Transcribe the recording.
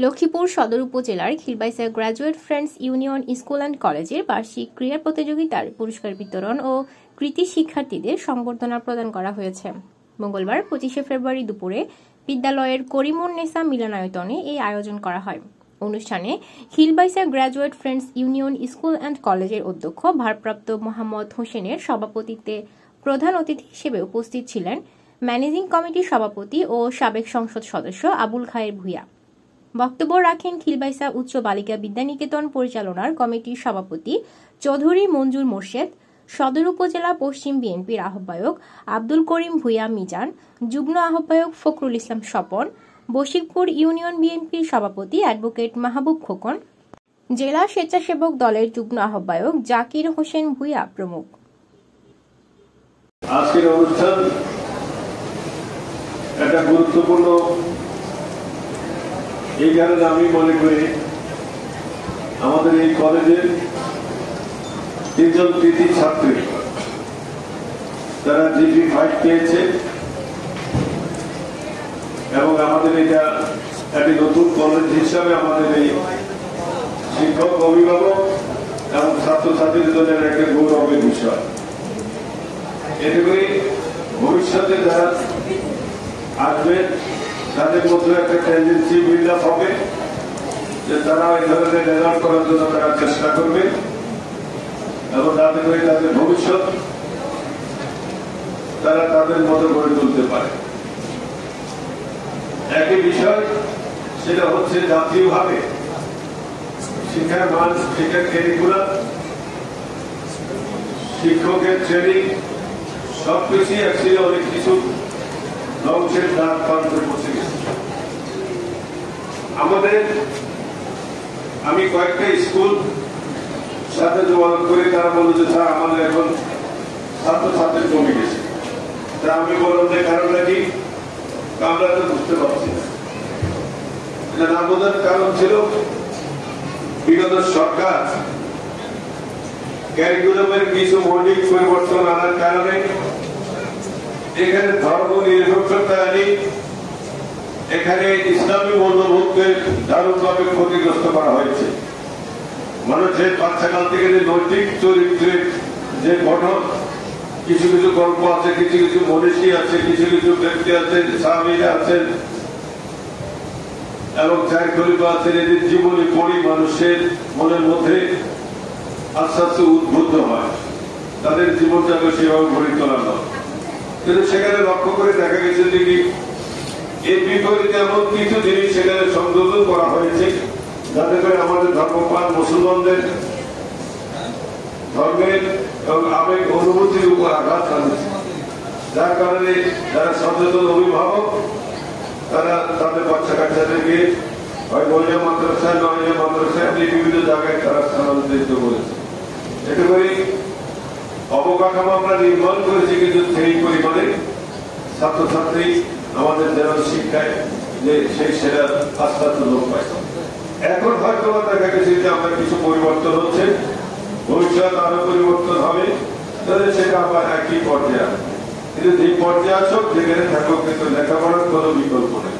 লক্ষ্মীপুর সদর উপজেলার Khilbaisa graduate friends union school and কলেজের বার্ষিক ক্রীড়া প্রতিযোগিতার পুরস্কার বিতরণ ও কৃতি শিক্ষার্থীদের সংবর্ধনা প্রদান করা হয়েছে। মঙ্গলবার 25শে ফেব্রুয়ারি দুপুরে বিদ্যালয়ের করিমুন্নেসা মিলনায়তনে এই আয়োজন করা হয়। অনুষ্ঠানে Khilbaisa graduate friends union school and কলেজের অধ্যক্ষ ভারপ্রাপ্ত মোহাম্মদ হোসেনের সভাপতিত্বে প্রধান অতিথি হিসেবে উপস্থিত ছিলেন ম্যানেজিং কমিটির সভাপতি ও সাবেক সংসদ সদস্য আবুল খায়ের ভূঁইয়া। বক্তব্য রাখেন খিলবাইসা উচ্চ বালিকা বিদ্যানিকেতন পরিচালনার কমিটির সভাপতি চৌধুরী মঞ্জুর মোর্শেদ, সদর উপজেলা পশ্চিম বিএনপির আহ্বায়ক আব্দুল করিম ভূঁইয়া মিজান, যুগ্ম আহ্বায়ক ফখরুল ইসলাম স্বপন, বশিকপুর ইউনিয়ন বিএনপির সভাপতি অ্যাডভোকেট মাহবুব খোকন, জেলা স্বেচ্ছাসেবক দলের যুগ্ম আহ্বায়ক জাকির হোসেন ভূঁইয়া প্রমুখ। আজকের অনুষ্ঠান একটা গুরুত্বপূর্ণ এই কারণে আমি মনে করি আমাদের এই কলেজের 3 জন কৃতি ছাত্রী তারা জিপি 5 পেয়েছে এবং আমাদের এটা একটি নতুন কলেজ হিসাবে আমাদের এই শিক্ষক, অভিভাবক এবং ছাত্রছাত্রীদের জন্য একটা গৌরবের বিষয়। এতে করে ভবিষ্যতে যারা আসবে তাদের মধ্যে একটা টেন্ডেন্সি বিল্ড আপ হবে যে তারা এই ধরনের রেজাল্ট করার জন্য তারা চেষ্টা করবে এবং তাতে করে তাদের ভবিষ্যৎ তারা তাদের মতো গড়ে তুলতে পারে। একই বিষয় সেটা হচ্ছে জাতীয়ভাবে শিক্ষার মান, শিক্ষার ক্যারিকুলাম, শিক্ষকের ট্রেনিং সবকিছু একসাথে অনেক কিছু ধ্বংসের দ্বার প্রান্তে পৌঁছে গেছে। আমি কয়েকটা স্কুল সাথে যোগাযোগ করে তারা বলল যে স্যার আমাদের এখন ছাত্রছাত্রী কমে গেছে। তা আমি বললাম যে কারণটা কি, আমরা তো বুঝতে পারছি না। এটা না বোঝার কারণ ছিল বিগত সরকার ক্যারিকুলামের কিছু মৌলিক পরিবর্তন আনার কারণে এখানে ধর্ম নিরপেক্ষতা আনি এখানে ইসলামী মূল্যবোধকে দারুণভাবে ক্ষতিগ্রস্ত করা হয়েছে। মানুষের বাচ্চাকাল থেকে যে নৈতিক চরিত্রের যে গঠন, কিছু কিছু গল্প আছে, কিছু কিছু মনীষী আছে, কিছু কিছু ব্যক্তি আছেন, সাহাবীরা আছেন এবং চার খলিফা আছেন, এদের জীবনী পড়ি মানুষের মনের মধ্যে আস্তে আস্তে উদ্বুদ্ধ হয়, তাদের জীবনটাকে সেভাবে গড়ে তোলা হয়। কিন্তু সেখানে লক্ষ্য করে দেখা গেছে যে কি এর বিপরীতে এমন কিছু জিনিস সেখানে সংযোজন করা হয়েছে যাতে করে আমাদের ধর্মপ্রাণ মুসলমানদের ধর্মের এবং আবেগ অনুভূতির উপর আঘাত আনছে, যার কারণে যারা সচেতন অভিভাবক তারা তাদের বাচ্চা কাচ্চাদেরকে হয় মহিলা মাদ্রাসায়, নয় মাদ্রাসায় বিভিন্ন জায়গায় তারা স্থানান্তরিত করেছে। এতে করে অবকাঠামো আমরা নির্মাণ করেছি, কিন্তু সেই পরিমাণে ছাত্রছাত্রী আমাদের যেন শিক্ষায় যে সেটা আস্তে আস্তে লোক পায়। এখন হয়তো দেখা গেছে যে আমরা কিছু পরিবর্তন হচ্ছে, ভবিষ্যৎ আরো পরিবর্তন হবে, তাহলে সেটা আবার একই পর্যায়ে। কিন্তু যে পর্যায়ে আসুক যেখানে থাকুক, কিন্তু লেখাপড়ার কোনো বিকল্প নেই।